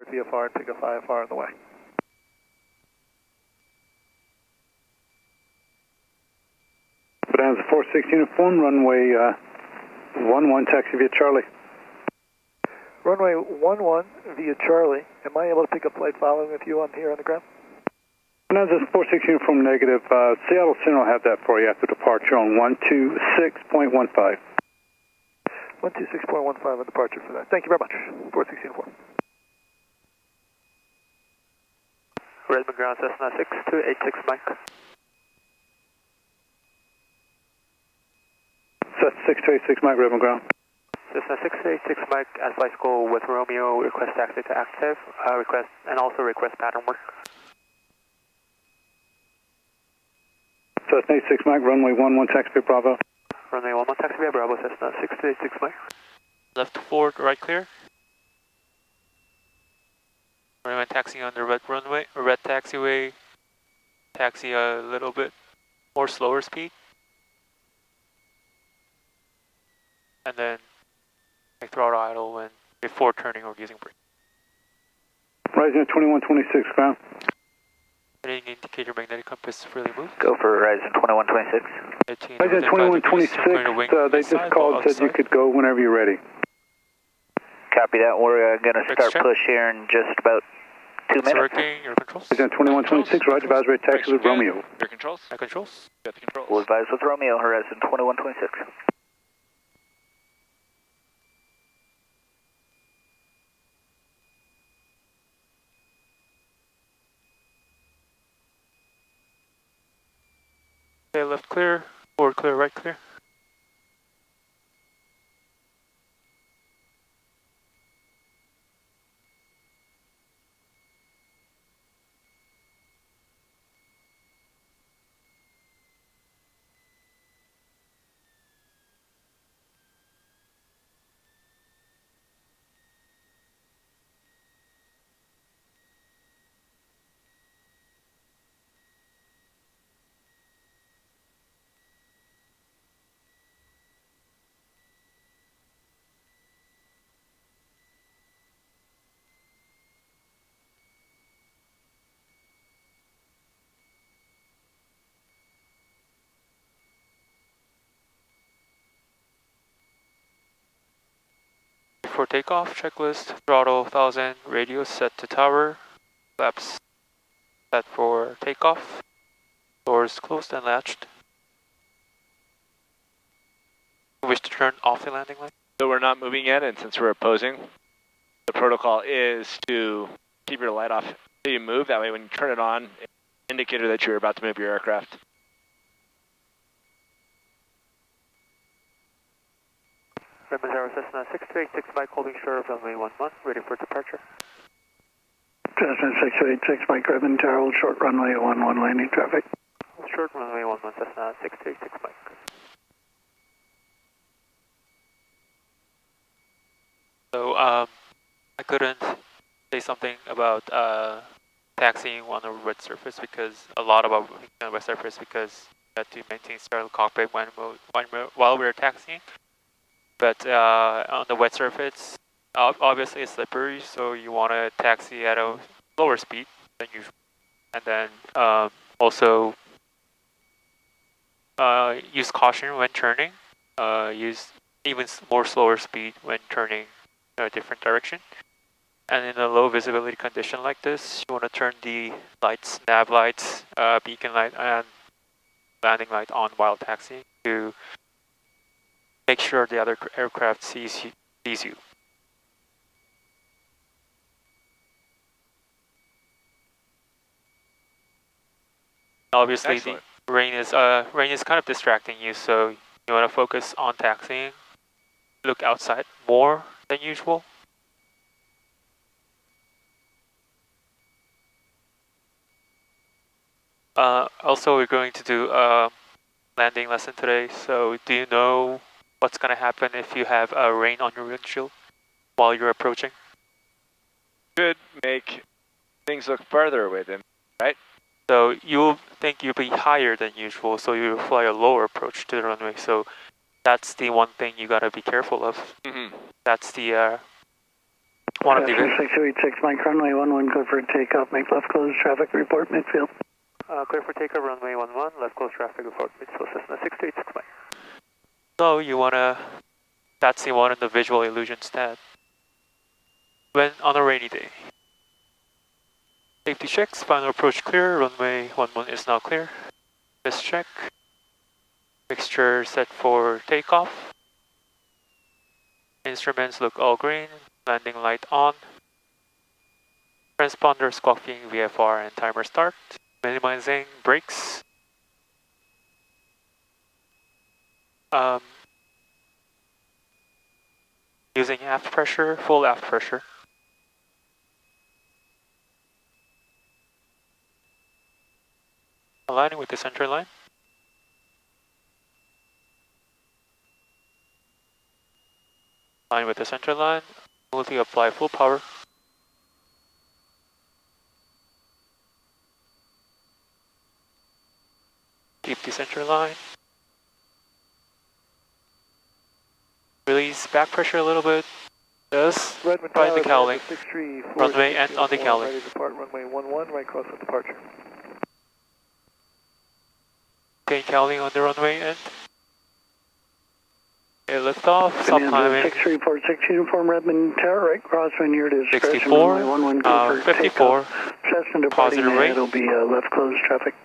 VFR and pick up IFR on the way. Bonanza 46 uniform, runway 11, taxi via Charlie. Runway 11 via Charlie. Am I able to pick up flight following with you on here on the ground? Bonanza 46 uniform negative. Seattle Center will have that for you after departure on 126.15. 126.15 on departure for that. Thank you very much. 46 uniform. Redmond ground Cessna 6286 Mike. Cessna 6286 Mike, Redmond ground. Cessna 6286 Mike at flight school with Romeo, request taxi to active, request pattern work. Cessna 86 Mike, runway 11, taxi via Bravo. Runway 11, taxi via Bravo, Cessna 6286 Mike. Left forward, right clear. Runway taxiing on the red runway, or red taxiway. Taxi a little bit more slower speed. And then make throttle idle when before turning or using brake. Rising at 2126 ground. Heading indicator magnetic compass freely moved. Go for Horizon 2126. Rising at 2126, they just called and said you could go whenever you're ready. Copy that. We're going to start push here in just about 2 minutes. Working, your controls. Rising at 2126, Roger, advisory taxi with Romeo. Your controls. My controls. Got the controls. We'll advise with Romeo, Horizon 2126. Okay, left clear, forward clear, right clear. For takeoff, checklist, throttle 1000, radio set to tower, flaps set for takeoff, doors closed and latched. Wish to turn off the landing light? So we're not moving yet, and since we're opposing, the protocol is to keep your light off until you move. That way when you turn it on, it's an indicator that you're about to move your aircraft. Redmond Cessna 6286 Mike, holding short of runway 11, ready for departure. Cessna 6286 Mike, Redmond Tower, short runway 11, landing traffic. Short runway 11, Cessna 6286 Mike. So I couldn't say something about taxiing on the wet surface because a lot about on the wet surface because you had to maintain startle cockpit while we were taxiing. But on the wet surface, obviously it's slippery, so you want to taxi at a lower speed than usual. And then also use caution when turning, use even more slower speed when turning in a different direction. And in a low visibility condition like this, you want to turn the lights, nav lights, beacon light, and landing light on while taxiing to make sure the other aircraft sees you. Obviously, Excellent. the rain is kind of distracting you, so you want to focus on taxiing. Look outside more than usual. Also, we're going to do a landing lesson today. So, do you know what's going to happen if you have rain on your windshield while you're approaching? Could make things look farther away than, right? So you'll think you'll be higher than usual, so you'll fly a lower approach to the runway. So that's the one thing you gotta be careful of. Mm-hmm. That's the One of the 6286, Mike, runway 11, clear for takeoff, make left close, traffic report midfield. Clear for takeoff, runway 11, left close traffic report midfield, Cessna 6286 Mike. So you wanna, that's the one in the visual illusion stat. When on a rainy day. Safety checks, final approach clear, runway 11 is now clear. This check. Mixture set for takeoff. Instruments look all green, landing light on. Transponder squawking VFR and timer start. Minimizing brakes. Using aft pressure, full aft pressure. Aligning with the center line. Align with the center line. Smoothly apply full power. Keep the center line. Release back pressure a little bit. Just find the cowling. Runway end on the cowling. Ready to depart runway 11, right cross with departure. Okay, cowling on the runway end. Okay, lift off, stop climbing. 6346 uniform Redmond Tower, right crosswind your discretion. 64, runway 11, 54, Cessna departing, positive rate. it'll be left close traffic.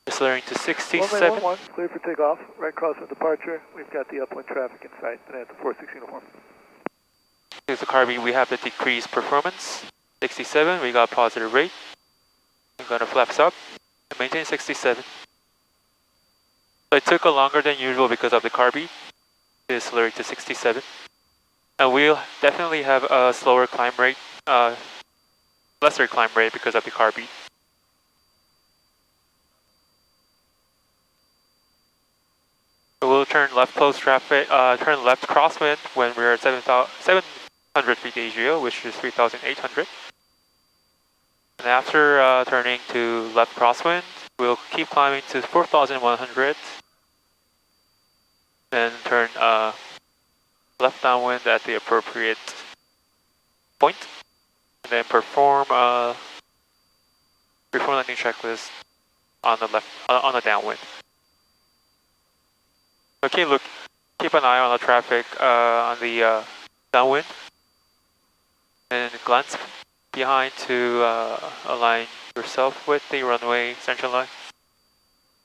Accelerating to 67. Runway 11, clear for takeoff, right cross with departure. We've got the upwind traffic in sight, and at the 46 uniform. Here's the Carby, we have the decreased performance. 67, we got positive rate. I'm gonna flaps up and maintain 67. So it took a longer than usual because of the Carby. To accelerate to 67. And we'll definitely have a slower climb rate, lesser climb rate because of the Carby. So we'll turn left close traffic, turn left crosswind when we're at 700 feet AGO, which is 3,800. And after turning to left crosswind, we'll keep climbing to 4,100. Then turn left downwind at the appropriate point. And then perform landing checklist on the left, on the downwind. Okay, look, keep an eye on the traffic on the downwind. And glance behind to align yourself with the runway center line.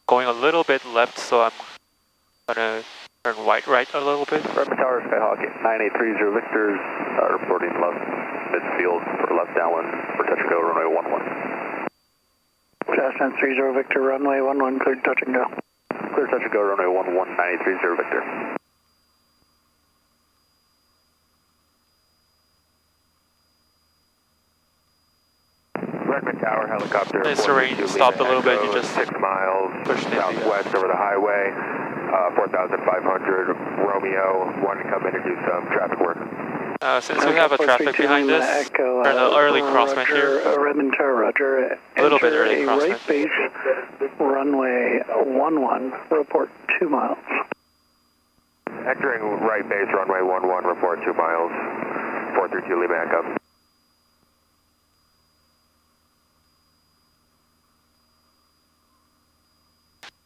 Going a little bit left, so I'm gonna turn right a little bit. Redmond Tower, Skyhawk 9830 Victor, reporting left midfield for left downwind for touch and go, runway 11. Cessna 30 Victor, runway 11, clear touch and go. Clear touch and go, runway 11, 9830 Victor. Redmond Tower, helicopter. Nice terrain, stopped a little bit, you just 6 miles southwest over the highway. 4,500, Romeo, wanted to come in and do some traffic work. Since we have a traffic behind us, turn the early crosswind here. Redmond Tower, roger. A little bit early crosswind. Right base, runway 11, report 2 miles. Entering right base, runway 11, report 2 miles. 432 Lima Echo.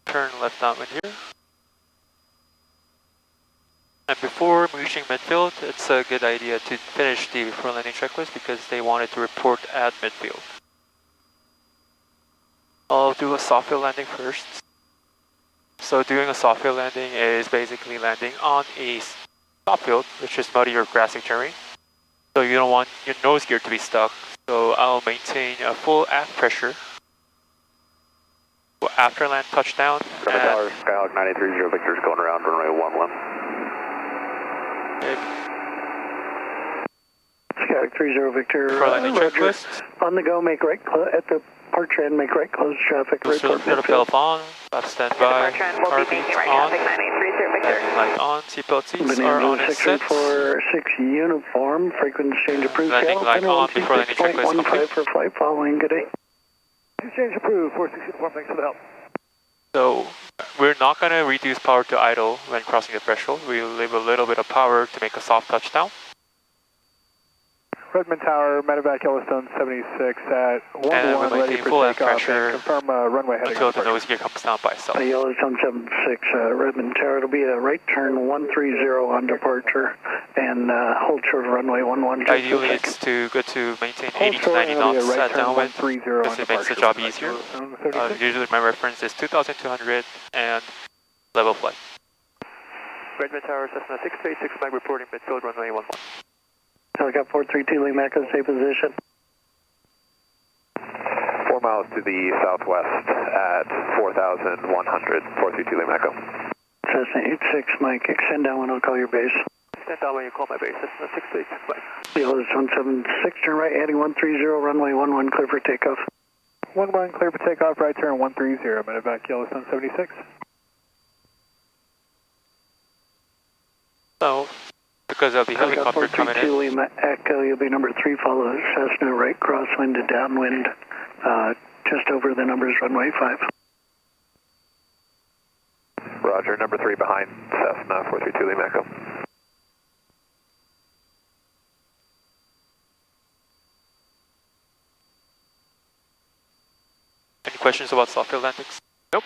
Turn left downwind here. And before reaching midfield, it's a good idea to finish the before landing checklist because they wanted to report at midfield. I'll do a soft field landing first. So doing a soft field landing is basically landing on a soft field, which is muddy or grassy terrain. So you don't want your nose gear to be stuck. So I'll maintain a full aft pressure. After land touchdown. Redmond Tower, Skyhawk 9830 Victor's going around runway 11. Skyhawk 30 Victor, landing checklist. On the go, make right at the departure end, make right close traffic. Report midfield on, left standby, RBs on, landing light on, seatbelt seats are on and set. 6 uniform, frequency change approved. Landing light on before landing checklist complete. For flight following, good day. Change approved, 46 uniform, thanks for the help. So we're not going to reduce power to idle when crossing the threshold. We'll leave a little bit of power to make a soft touchdown. Redmond Tower, medevac Yellowstone 76 at 1-1, ready for full takeoff, pressure and confirm runway heading. Until the nose gear comes down by itself. Yellowstone 76, Redmond Tower, it'll be a right turn 130 on departure, and hold short of runway 11. Ideally, it's to good to maintain 80 to 90 knots at downwind, because it makes the job easier. Usually my reference is 2,200 and level flight. Redmond Tower, Cessna 686 Mike reporting midfield runway 11. Helicopter 432 Lima Echo, stay position. 4 miles to the southwest at 4,100, 432 Lima Echo. Cessna 86 Mike, extend downwind, I'll call your base. Extend downwind, you call my base, Cessna 686 Mike. Yellowstone 76, turn right, heading 130, runway 11, clear for takeoff. 1-1, clear for takeoff, right turn 130, medevac Yellowstone 76. So, because of the helicopter coming in. 432 Lima Echo, you'll be number 3, follow Cessna, right crosswind to downwind, just over the numbers, runway 5. Roger, number 3 behind Cessna 432 Lima Echo. Any questions about soft field landings? Nope.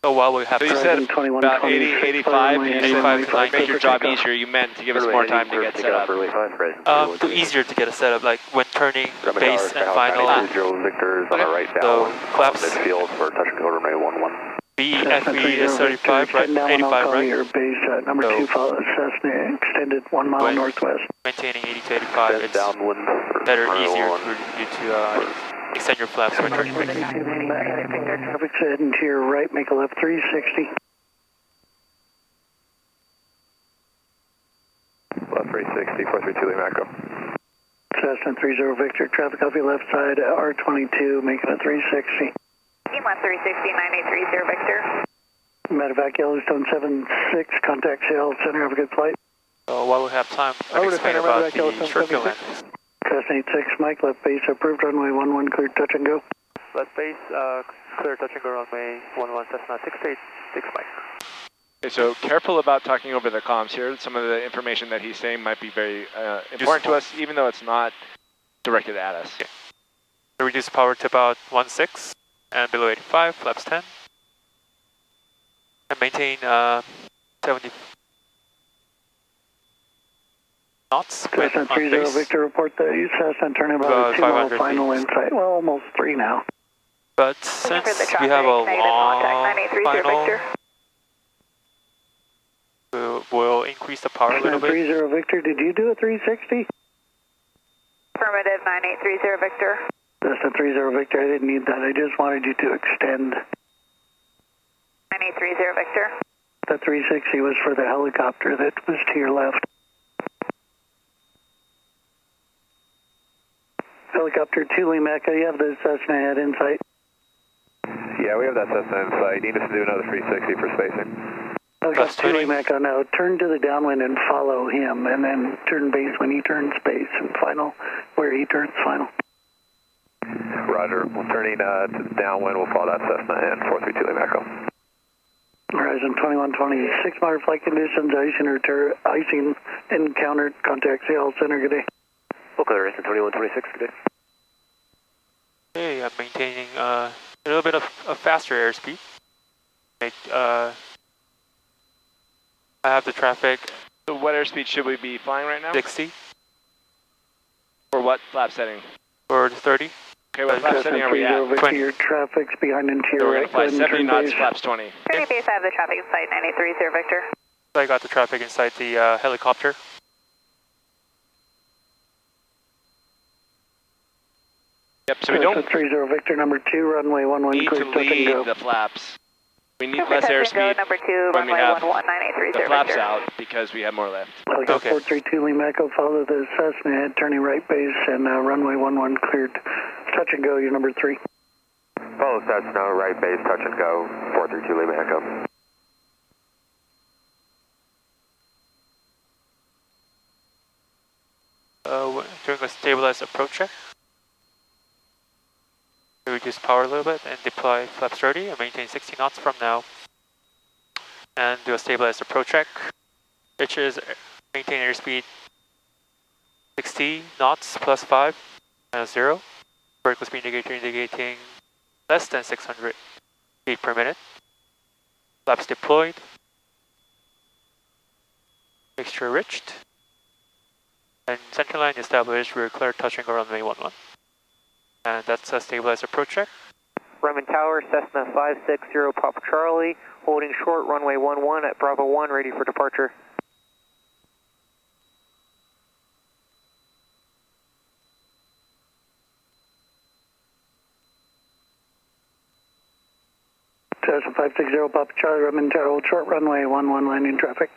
So while we have So you said about 80, 85, you 85 to 90. make your job easier, you meant to give us more time to get set up. Easier to get a setup, like when turning base and final. Victors on the right So down, flaps midfield for touch and go runway 11. B FE is 35, right? 85, right? Your base, number So 2, follow Cessna, extended 1 mile when northwest. Maintaining 80 to 85, it's downwind better, runway easier 11. for you to extend your flaps when turning base. Traffic's heading to your right, make a left 360. Left 360, 432 Lima Echo. Cessna 30 Victor, traffic off your left side, R22, making a 360. Team left 360, 9830 Victor. Medevac Yellowstone 76, contact Seattle Center, have a good flight. So while we have time, Over let's to explain center, about medevac Yellowstone the short field 76. landings. Cessna 86, Mike, left base approved, runway 11, cleared, touch and go. Left base, clear touch and go runway 11, Cessna 686 Mike. Okay, so careful about talking over the comms here. Some of the information that he's saying might be very important to us, even though it's not directed at us. Okay. So reduce power to about 1.6 and below 85, flaps 10. And maintain 70 knots with Cessna on 30 base. Victor, report the Cessna turning about a 2 mile 500 final feet. insight. Well, almost 3 now. But since we have a long final, we'll increase the power a little Cessna bit. 30 Victor, did you do a 360? Affirmative, 9830 Victor. Cessna 30 Victor, I didn't need that. I just wanted you to extend. 9830 Victor. The 360 was for the helicopter that was to your left. Helicopter 2 Lima Echo, you have the Cessna head in sight. Yeah, we have that Cessna in sight. Need us to do another 360 for spacing. Helicopter 2 Lima Echo, now turn to the downwind and follow him, and then turn base when he turns base, and final where he turns final. Roger. We're turning to the downwind. We'll follow that Cessna in 432 Lima Echo. Horizon 2126, moderate flight conditions, icing encountered, contact Seattle Center, good day. Okay, Horizon 2126, good day. Okay, I'm maintaining a little bit of a faster airspeed. I have the traffic So what airspeed should we be flying right now? 60 For what flap setting? or 30. Okay, what flap setting are we at? Over to your traffic's behind and to So your we're right. going to fly Go ahead and 70 turn knots, base. flaps 20. Turning base, I have the traffic in sight, 9830 Victor. So I got the traffic inside the helicopter. Yep, so we don't 30 Victor, number 2, runway 11, need clear, to touch and lead go. the flaps. We need Clear less touch and go, airspeed number 2, when we runway have 11, 9830 the flaps Victor. out because we have more lift. Helicopter Okay. 432 Lima Echo, follow the Cessna head, turning right base, and runway 11 cleared. Touch and go, you're number 3. Follow Cessna, right base, touch and go, 432 Lima Echo. Doing a stabilized approach check. Reduce power a little bit and deploy flaps 30 and maintain 60 knots from now. And do a stabilized approach check. which is maintain airspeed 60 knots plus 5 minus 0. Vertical speed indicator indicating less than 600 feet per minute. Flaps deployed. Mixture enriched. And center line established. We're clear touching runway 11. And that's a stabilized approach check. Bremen Tower, Cessna 560 Papa Charlie, holding short runway 11 at Bravo 1, ready for departure. Cessna 560 Papa Charlie, Bremen Tower, hold short runway 11, landing traffic.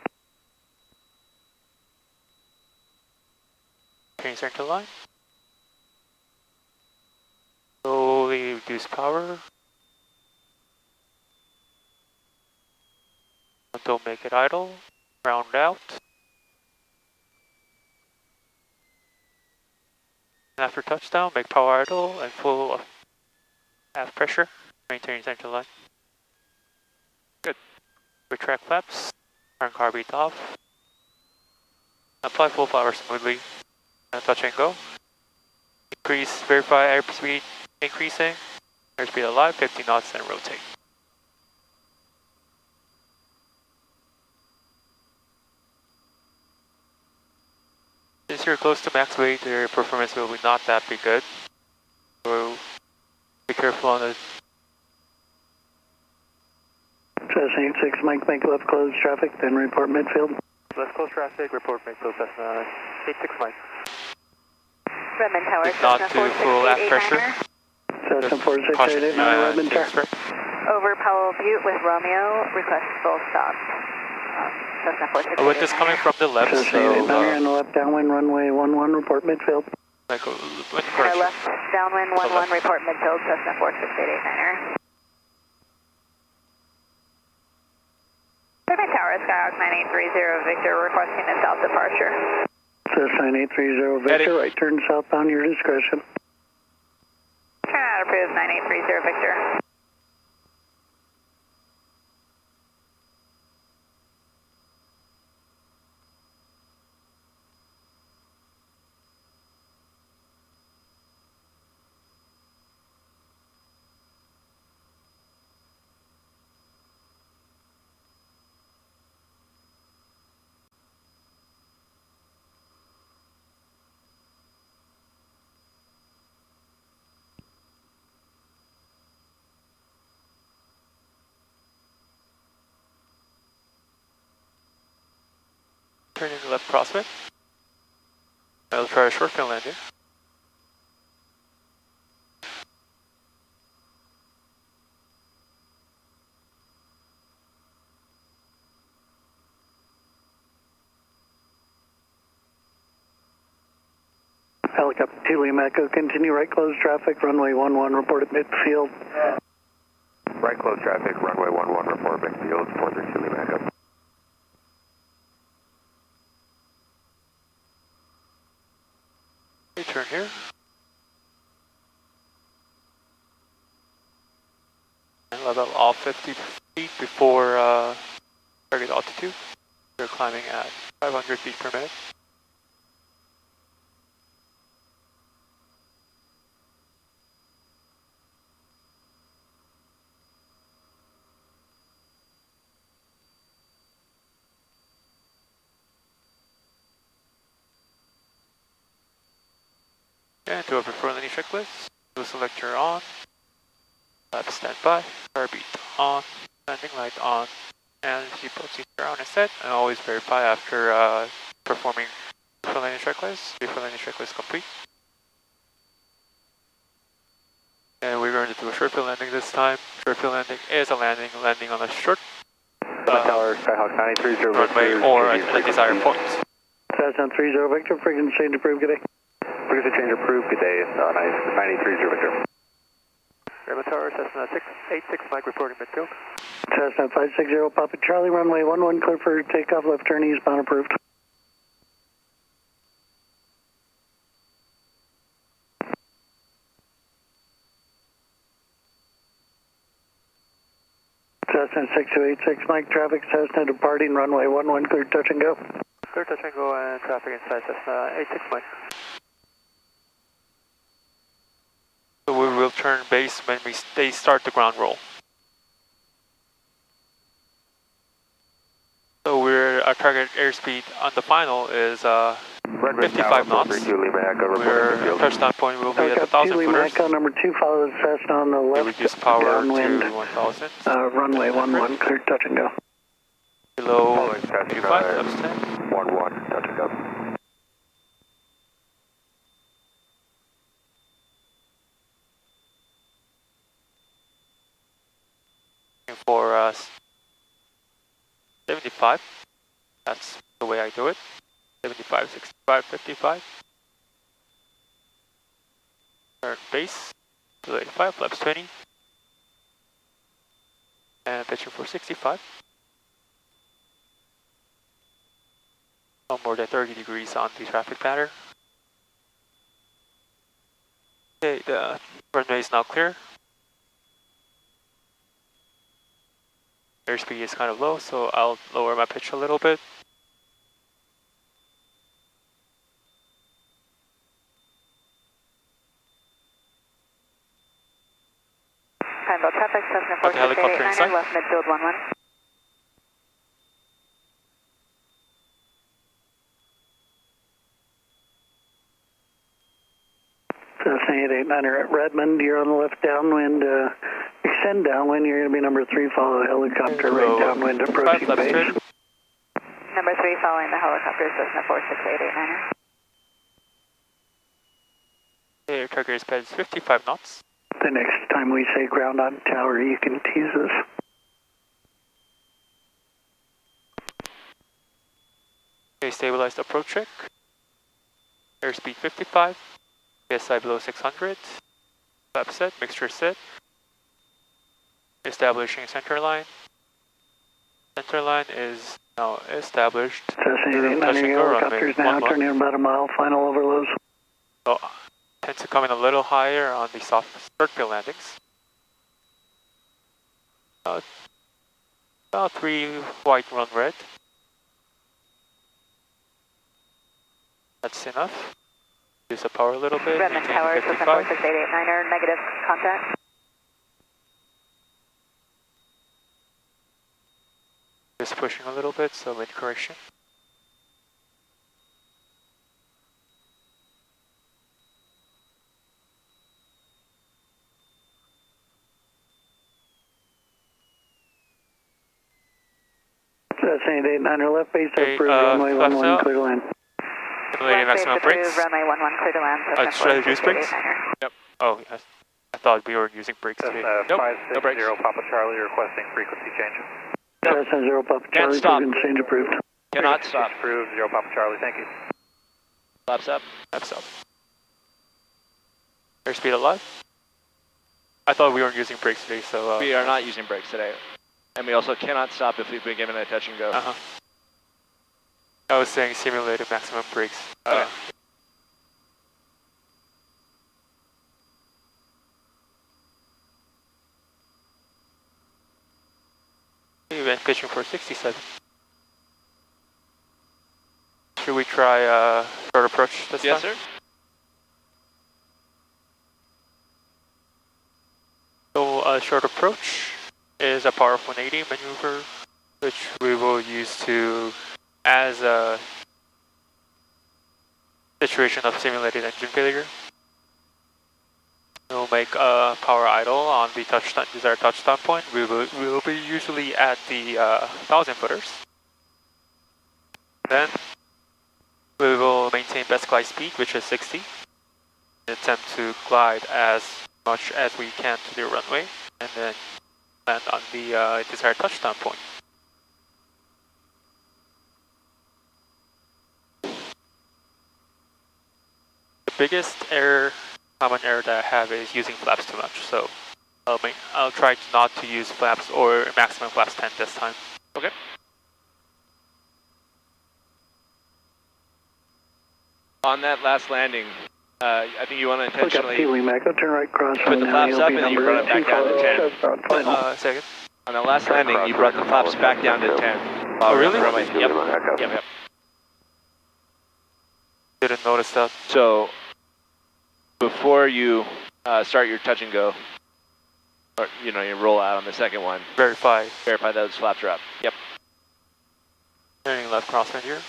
Change center line. Slowly reduce power. Don't make it idle. Round out. And after touchdown, make power idle and full half pressure. Maintain center line. Good. Retract flaps. Turn car beat off. Apply full power smoothly. And touch and go. Increase, verify airspeed increasing. Airspeed alive, 50 knots and rotate. Since you're close to max weight, your performance will be not that be good. So be careful on the Cessna 86 Mike, make left close traffic, then report midfield. Let's close traffic, report midfield Cessna 86 Mike. Bremen Tower, not Cessna to full aft pressure. 4689er. Cessna 4689, Bremen Tower. Over Powell Butte with Romeo, request full stop. Cessna 4689er. Wind is coming from the left, Cessna so 89er on the left downwind, runway 11, report midfield. like wind Our correction. left downwind 11, report midfield, Cessna 46889er. Bremen Tower, Skyhawk 9830 Victor, requesting a south departure. Cessna 9830 Victor, right turn southbound, your discretion. Turn out approved 9830 Victor. Turning left crosswind. I'll try a short fin landing. Helicopter 2 Lima Echo, continue right close traffic, runway 11, report at midfield. Right close traffic, runway 11, report midfield, 432 Lima Echo. Okay, turn here. And level off 50 feet before target altitude. We're climbing at 500 feet per minute. And do a before landing checklist. Do select your on. Lap standby. Car beat on. Landing light on. And seatbelt seats are on and set. And always verify after performing before landing checklist. Before landing checklist complete. And we're going to do a short field landing this time. Short field landing is a landing on a short Tower, Skyhawk 930 runway Victor, or at a desired point. Cessna 30 Victor, frequency change approved, good day. Frequency change approved, good day, 930 Victor. Bremen Tower, Cessna 686 Mike, reporting midfield. Cessna 560 Papa Charlie, runway 11, clear for takeoff, left turn eastbound approved. Cessna 6286, Mike, traffic Cessna departing runway 11, clear touch and go. Clear touch and go and traffic inside Cessna 86 Mike. So we will turn base when they start the ground roll. So our target airspeed on the final is 55 knots. Our touchdown point will be at 1,000 footers. Echo number 2, follow the Cessna on the left. We reduce power downwind, to 1,000. Runway 11, clear touch and go. Below 55, that's 10. 11, touch and go. For 75, that's the way I do it. 75, 65, 55. Turn base to 85, flaps 20. And pitching for 65. No more than 30 degrees on the traffic pattern. Okay, the runway is now clear. Airspeed is kind of low, so I'll lower my pitch a little bit. Pineville traffic, Cessna Got the helicopter 4689, inside. left midfield 11. Cessna 889 at Redmond, you're on the left downwind, extend downwind, you're going to be number 3, follow the helicopter right downwind, approaching base. Number 3 following the helicopter, Cessna 46889. Okay, your target airspeed is 55 knots. The next time we say ground on tower, you can tease us. Okay, stabilized approach check. Airspeed 55. PSI below 600. Flap set, mixture set. Establishing center line. Center line is now established. Cessna 889, helicopters now turning about a mile, final overloads. So, tend to come in a little higher on the soft circular landings. About 3 white, 1 red. That's enough. Use the power a little bit. Redmond Tower, Cessna 46889, negative contact. Just pushing a little bit, so mid correction. Cessna 889, left base Okay, approved, runway 11, out. clear to land. Simulating maximum brakes. Runway 11, clear to land, Cessna Should I use brakes? 46889. Yep. Oh, yes. I thought we were using brakes today. Nope, 560 Papa Charlie requesting frequency change. Cessna 0 Papa Charlie, stop. frequency change approved. Cannot stop. Approved, 0 Papa Charlie, thank you. Flaps up. Flaps up. Airspeed alive. I thought we weren't using brakes today, so... We are not using brakes today. And we also cannot stop if we've been given a touch and go. I was saying simulated maximum brakes. Okay. Event pitching for 67. Should we try short approach this time? Yes, sir. So short approach is a power of 180 maneuver, which we will use to, as a situation of simulated engine failure. We'll make a power idle on the touchdown, desired touchdown point. We will be usually at the 1,000 footers. Then we will maintain best glide speed, which is 60. And attempt to glide as much as we can to the runway, and then land on the desired touchdown point. The biggest common error that I have is using flaps too much, so I'll try not to use flaps or maximum flaps 10 this time. Okay. On that last landing, I think you want to intentionally Echo, turn right cross. put the flaps up and then you run it back down to 10. Second. On the last landing, you brought the flaps back down to 10. Oh, really? Yep. Didn't notice that. So, before you start your touch and go, or you roll out on the second one, Verify. verify those flaps are up. Yep. Turning left crosswind here.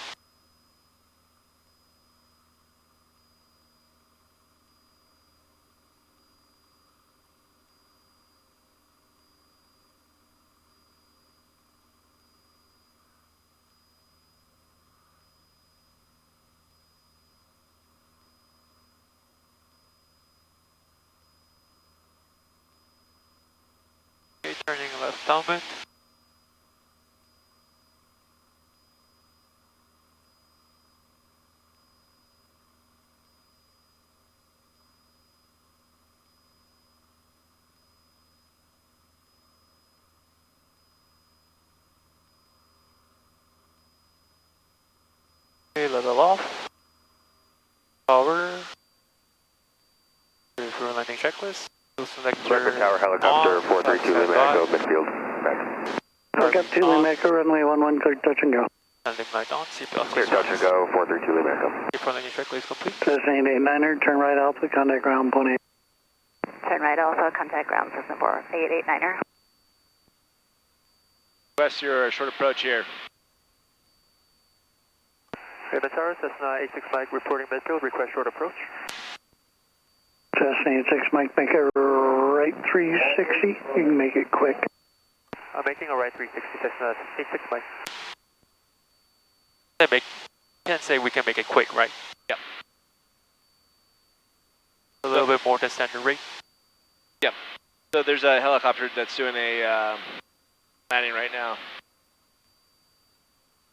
Okay, turning left downwind. Okay, level off. Power. Here's your landing checklist. Record Tower helicopter 432 Lima Echo, midfield. Back. Helicopter 2 Lima Echo, runway 11, clear touch and go. Landing light on, seatbelt. Clear touch and go, 432 Lima Echo. Your landing checklist complete. Cessna 889er, turn right Alpha, contact ground, point 8. Turn right Alpha, contact ground, Cessna 889er. Request your short approach here. Raven Tower, Cessna 86 Mike reporting midfield, request short approach. Cessna 86 Mike, make a right 360. You can make it quick. I'm making a right 360, Cessna 86 Mike. Can't say we can make it quick, right? Yep. A little bit more than standard rate. Yep. So there's a helicopter that's doing a landing right now,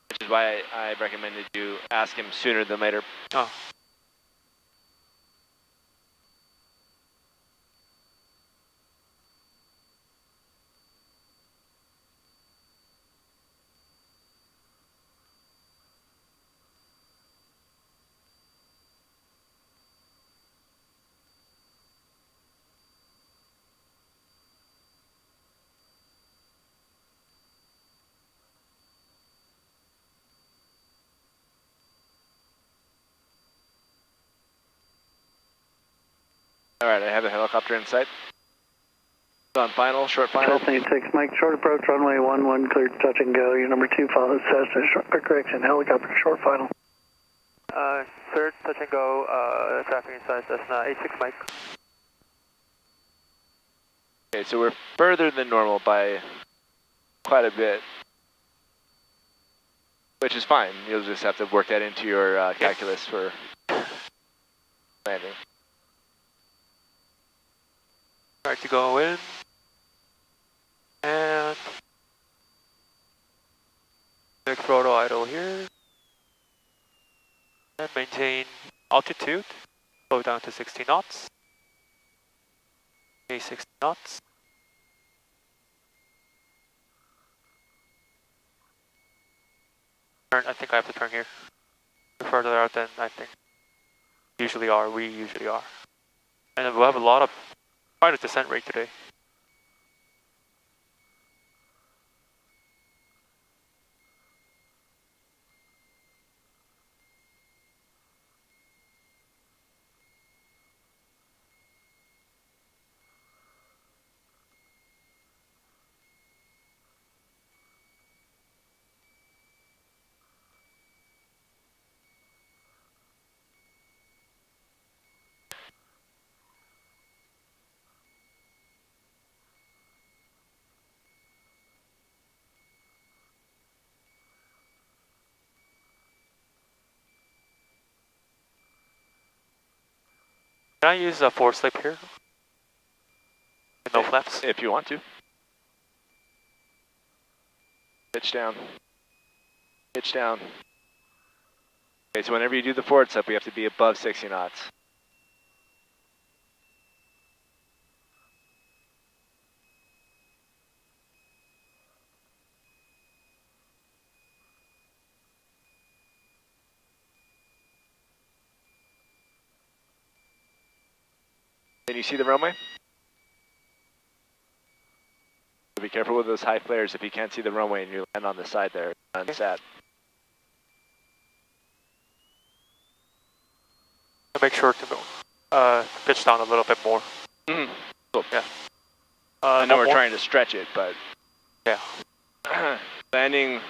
which is why I recommended you ask him sooner than later. Oh. All right, I have the helicopter in sight. On final, short final. Cessna 86 Mike, short approach, runway 11, clear touch and go. Your number 2 follows Cessna, correction, helicopter short final. Third touch and go, traffic inside Cessna 86 Mike. Okay, so we're further than normal by quite a bit, which is fine. You'll just have to work that into your calculus for landing. Try to go in. And next throttle idle here. And maintain altitude. Slow down to 60 knots. Okay, 60 knots. Turn, I think I have to turn here. We're further out than I think we usually are. And we'll have a lot of quite a descent rate today. Can I use a 4-slip here? With no flaps? If you want to. Pitch down. Pitch down. Okay, so whenever you do the forward slip, we have to be above 60 knots. Can you see the runway? be careful with those high flares if you can't see the runway and you land on the side there, unsat. Make sure to pitch down a little bit more. Mm-hmm. Cool. Yeah. I know we're trying to stretch it, but yeah, landing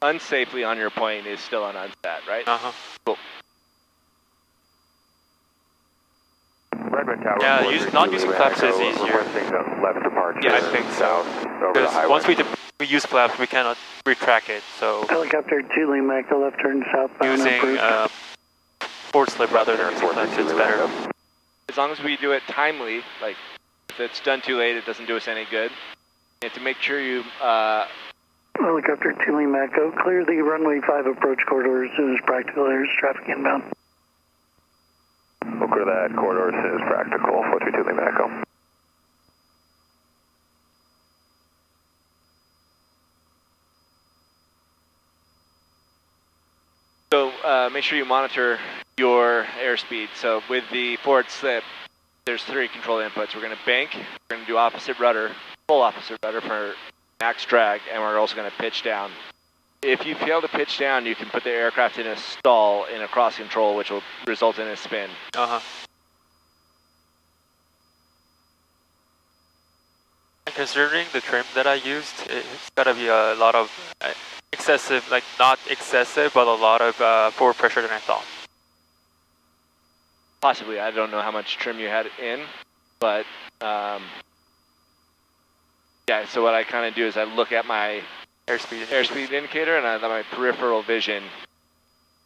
unsafely on your point is still an unsat, right? Cool. Redwood Tower. Yeah, not using flaps is easier. Left departure. Yeah, I think so. Because once we use flaps, we cannot retrack it. So helicopter 2 Lima Echo left turn southbound. using forward slip rather than using flaps, it's better. As long as we do it timely, like if it's done too late, it doesn't do us any good. You have to make sure you. Helicopter 2 Lima Echo, clear the runway 5 approach corridor as soon as practical. There's traffic inbound. We'll clear that corridor as soon as practical. 432 Lima Echo. So make sure you monitor your airspeed. So with the forward slip, there's 3 control inputs. We're going to bank, we're going to do opposite rudder, full opposite rudder for max drag, and we're also going to pitch down. If you fail to pitch down, you can put the aircraft in a stall in a cross control, which will result in a spin. And considering the trim that I used, it's got to be a lot of excessive, like not excessive, but a lot of forward pressure than I thought. Possibly, I don't know how much trim you had in, but yeah, so what I kind of do is I look at my airspeed indicator and I let my peripheral vision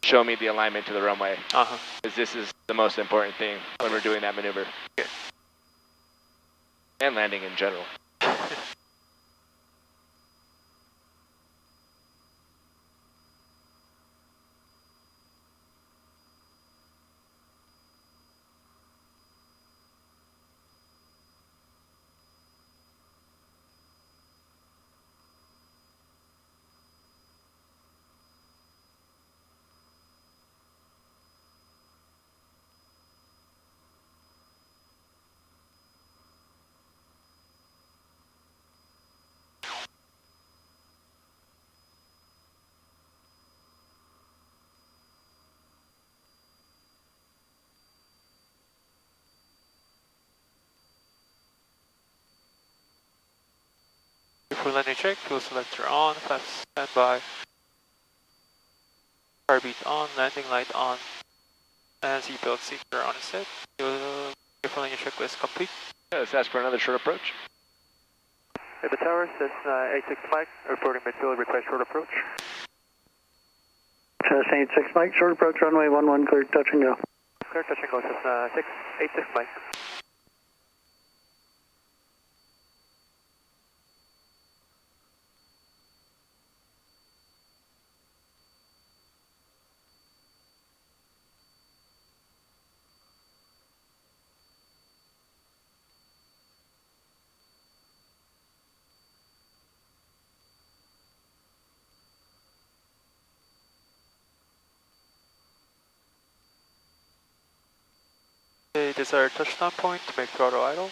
show me the alignment to the runway. Because this is the most important thing when we're doing that maneuver. Okay. And landing in general. Fuel landing check, fuel selector on, flaps standby. Car beat on, landing light on, and seatbelt seeker on set. Fuel landing checklist complete. Yeah, let's ask for another short approach. At the tower, Cessna 86 Mike, reporting midfield, request short approach. Cessna 86 Mike, short approach runway 11, clear touch and go. Clear touch and go, Cessna 86 Mike. Okay, this is our touchdown point to make throttle idle.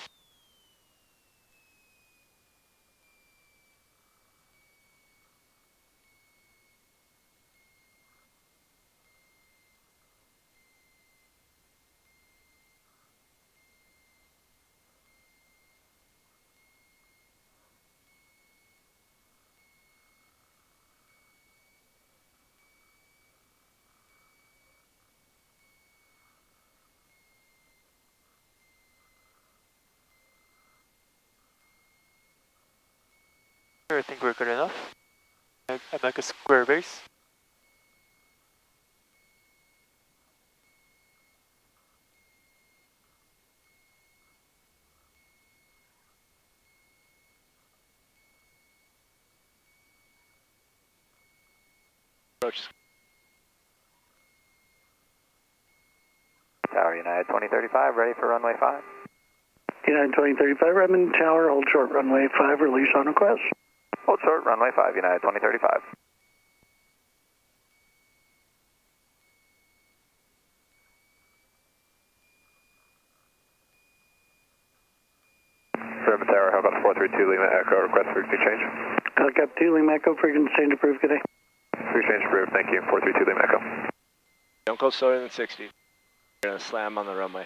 I think we're good enough. I make a square base. Approach. Tower United 2035, ready for runway 5. United 2035, Redmond Tower, hold short runway 5, release on request. Hold short, runway 5, United 2035. Redmond Tower, how about 432 432 Lima Echo, request frequency change. Helicopter 2 Lima Echo, frequency change approved, good day. Frequency change approved, thank you. 432 Lima Echo. Don't go slower than 60. You're going to slam on the runway.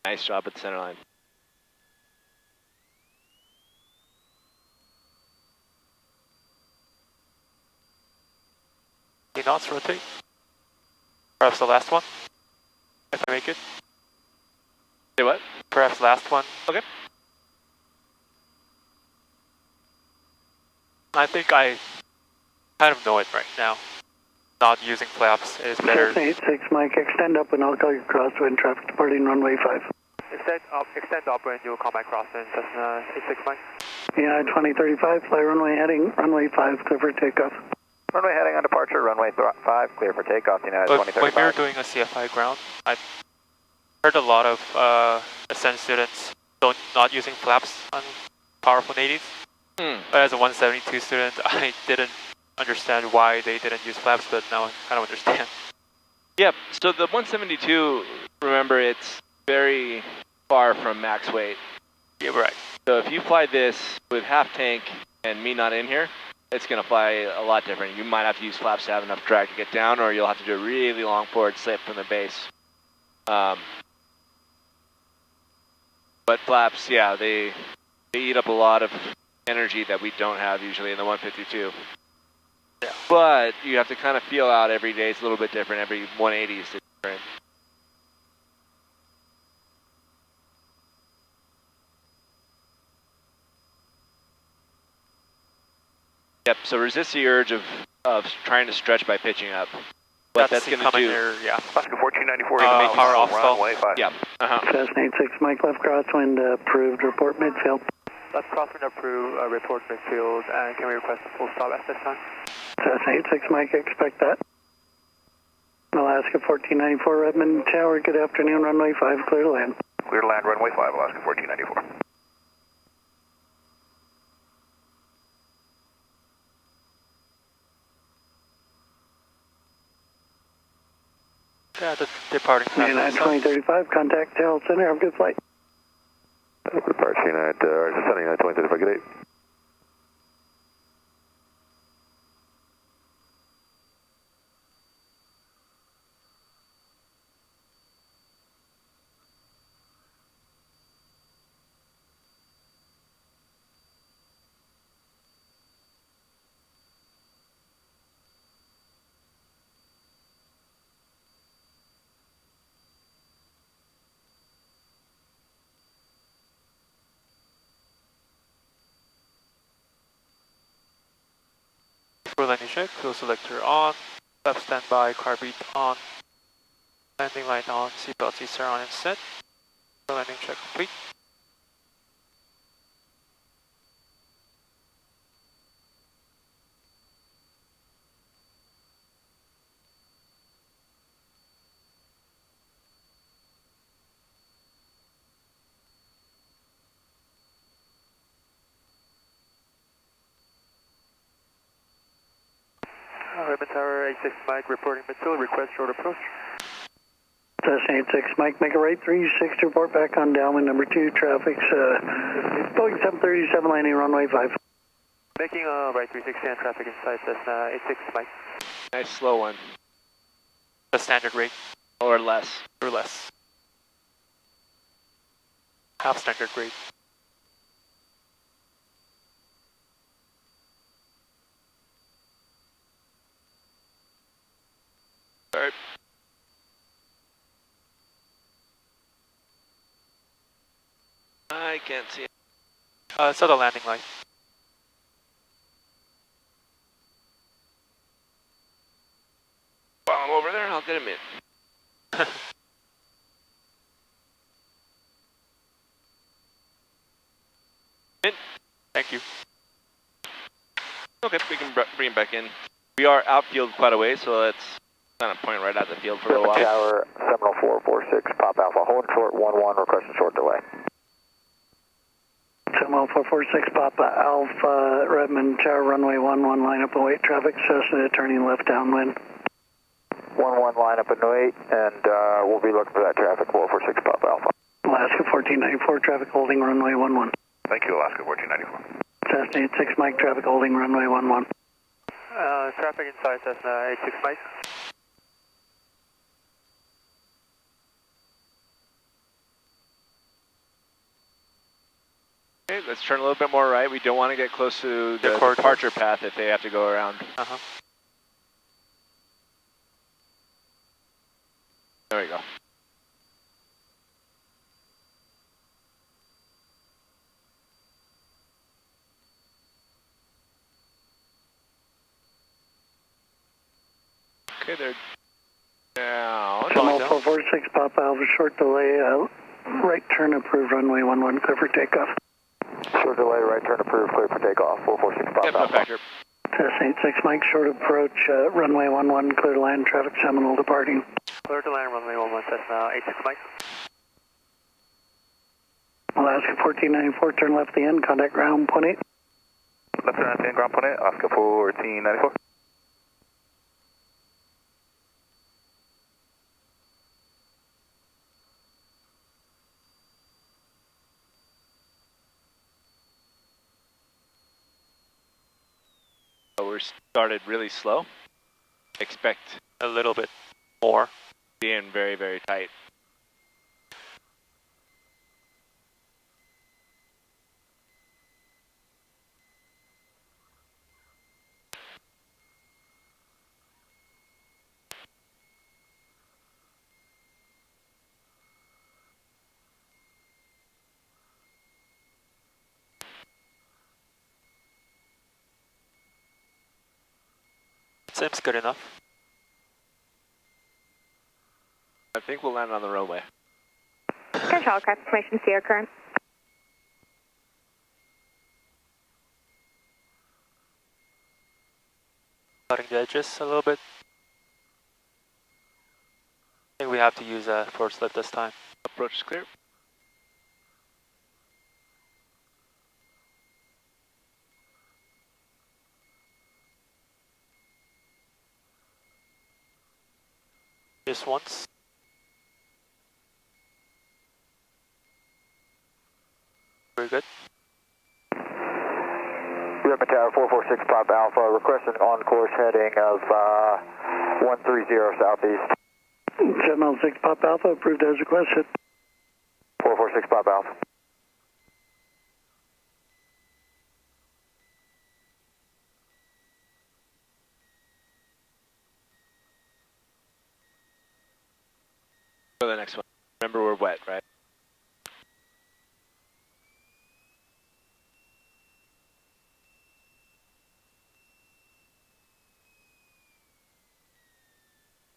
Nice job at the center line. Knots rotate. Perhaps the last one, if I make it. Say what? Perhaps last one. Okay. I think I kind of know it right now. Not using flaps is better. Cessna 86 Mike, extend up and I'll call you crosswind, traffic departing runway 5. Extend up and you'll call my crosswind, Cessna 86 Mike. United 2035, fly runway heading, runway 5, clear for takeoff. Runway heading on departure, runway 5, clear for takeoff, United When 2035. we were doing a CFI ground, I've heard a lot of Ascend students not using flaps on powerful 180s. But as a 172 student, I didn't understand why they didn't use flaps, but now I kind of understand. Yep, so the 172, remember, it's very far from max weight. Yeah, right. So if you fly this with half tank and me not in here, it's going to fly a lot different. You might have to use flaps to have enough drag to get down, or you'll have to do a really long forward slip from the base. But flaps, yeah, they eat up a lot of energy that we don't have usually in the 152. Yeah. But you have to kind of feel out every day. It's a little bit different. Every 180 is different. Yep, so resist the urge of trying to stretch by pitching up. What that's going to do... Yeah. Alaska 1494, power off stall. runway 5. Yeah. Cessna 86 Mike, left crosswind, approved, report midfield. Let's crosswind approved, report midfield, and can we request a full stop at this time? Cessna 86 Mike, expect that. Alaska 1494, Redmond Tower, good afternoon, runway 5, clear to land. Clear to land, runway 5, Alaska 1494. Yeah, the departing United 2035, contact Tail Center, have a good flight. Departure United, descending United 2035, good day. For landing check, fuel selector on, flap standby, car beat on, landing light on, seatbelt seats are on and set. For landing check complete. Redmond Tower 86 Mike, reporting midfield, request short approach. Cessna 86 Mike, make a right 36 to report back on downwind number 2, traffic's Boeing 737 landing runway 5. Making a right 360 and traffic inside Cessna 86 Mike. Nice slow one. The standard rate. Or less. Or less. Half standard rate. Alright. I can't see it. It's at the landing light. While I'm over there, I'll get him in. In. Thank you. Okay, we can bring him back in. We are outfield quite a way, so let's kind of point right out the field for a little while. Tower, Seminole 446, pop alpha, hold short 11, requesting short delay. Seminole Terminal 446 Papa Alpha, Redmond Tower, runway 11, line up and wait. Traffic, Cessna turning left downwind. 11 line up and wait, and we'll be looking for that traffic, 446 Papa Alpha. Alaska 1494, traffic holding runway 11. Thank you, Alaska 1494. Cessna 86 Mike, traffic holding runway 11. Traffic inside Cessna 86 Mike. Okay, let's turn a little bit more right. We don't want to get close to the departure path if they have to go around. There we go. Okay, they're down. Terminal 446 Papa Alpha, short delay, right turn approved, runway 11, clear for takeoff. Short delay, right turn approved, clear for takeoff, 446 Papa Alpha. Factor. Cessna 86 Mike, short approach, runway 11, clear to land, traffic Seminole departing. Clear to land, runway 11, Cessna 86 Mike. Alaska 1494, turn left the end, contact ground, point 8. Left turn at the end, ground point 8, Alaska 1494. We started really slow. Expect A little bit more. being very, very tight. Seems good enough. I think we'll land on the runway. Control, correct information, see your current. Cutting the edges a little bit. I think we have to use a force lift this time. Approach is clear. Just once. Very good. Redmond Tower 446 Papa Alpha, requesting on course heading of 130 southeast. Terminal 6 Papa Alpha, approved as requested. 446 Papa Alpha. Go to the next one. Remember, we're wet, right?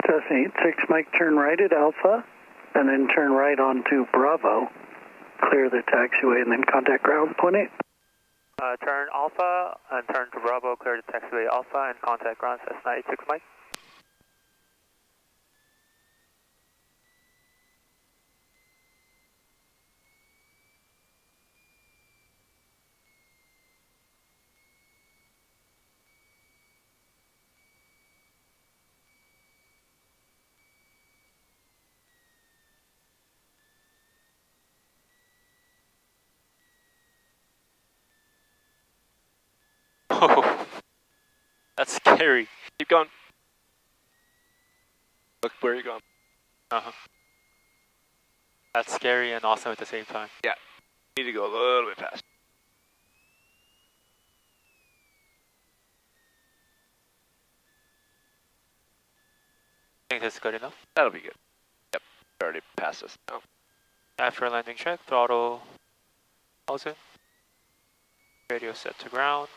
Cessna 86 Mike, turn right at Alpha, and then turn right onto Bravo. Clear the taxiway, and then contact ground, point 8. Turn Alpha and turn to Bravo, clear the taxiway Alpha and contact ground Cessna 86 Mike. Oh, that's scary. Keep going. Look where you're going. That's scary and awesome at the same time. Yeah. Need to go a little bit faster. I think that's good enough. That'll be good. Yep. Already passed us now. After landing check, throttle also. Radio set to ground.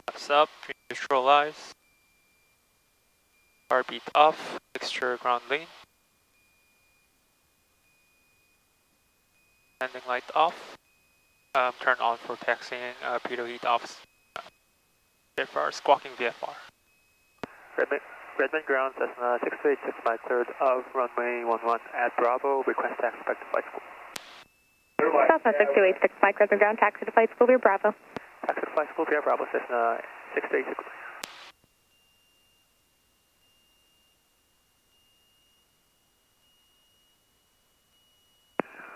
Flaps up, neutralize. Heartbeat off, fixture ground lane. Landing light off. Turn on for taxiing, pitot heat off. VFR, squawking VFR. Redmond ground Cessna 686 Mike, cleared of runway 11 at Bravo, request taxi back to flight school. Cessna 6286 Mike, Reservoir Ground, taxi to Flight School Via Bravo. Taxi to Flight School via Bravo, Cessna 6286.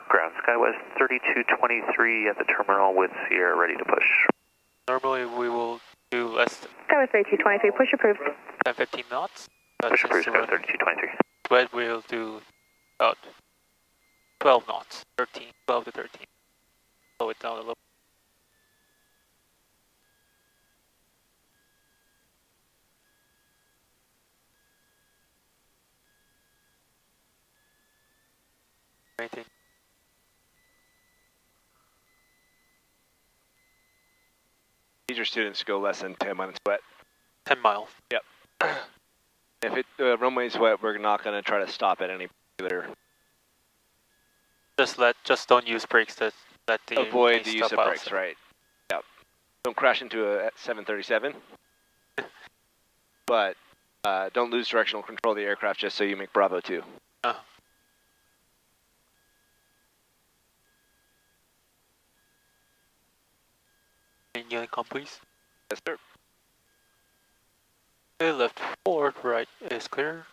Ground Skywest 3223 at the terminal with Sierra ready to push. Normally we will do less Skywest 3223, push approved. than 15 knots. Push approved, Skywest 3223. But we'll do about 12 knots, 12 to 13. Slow it down a little. Anything. These are students go less than 10 minutes wet. 10 miles. Yep. If runway's wet, we're not going to try to stop at any particular. Just don't use brakes to let the avoid the use of out. brakes, right? Yep. Don't crash into a 737. But don't lose directional control of the aircraft just so you make Bravo 2. Unicom, please. Yes, sir. Okay, left forward, right is clear.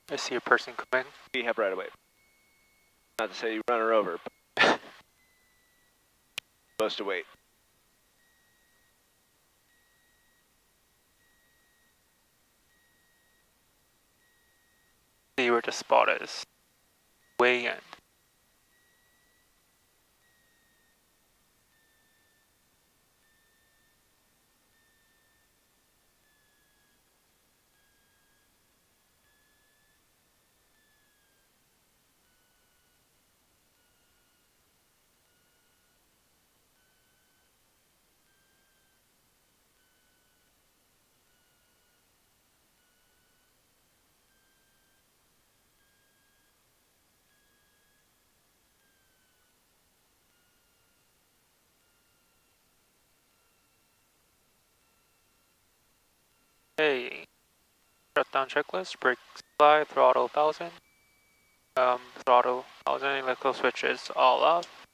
I see a person coming. We have right away. Not to say you run her over, but supposed to wait. See where the spot is. Way end. Hey, shutdown checklist, brake supply, throttle 1000, throttle 1000, electrical switches all off.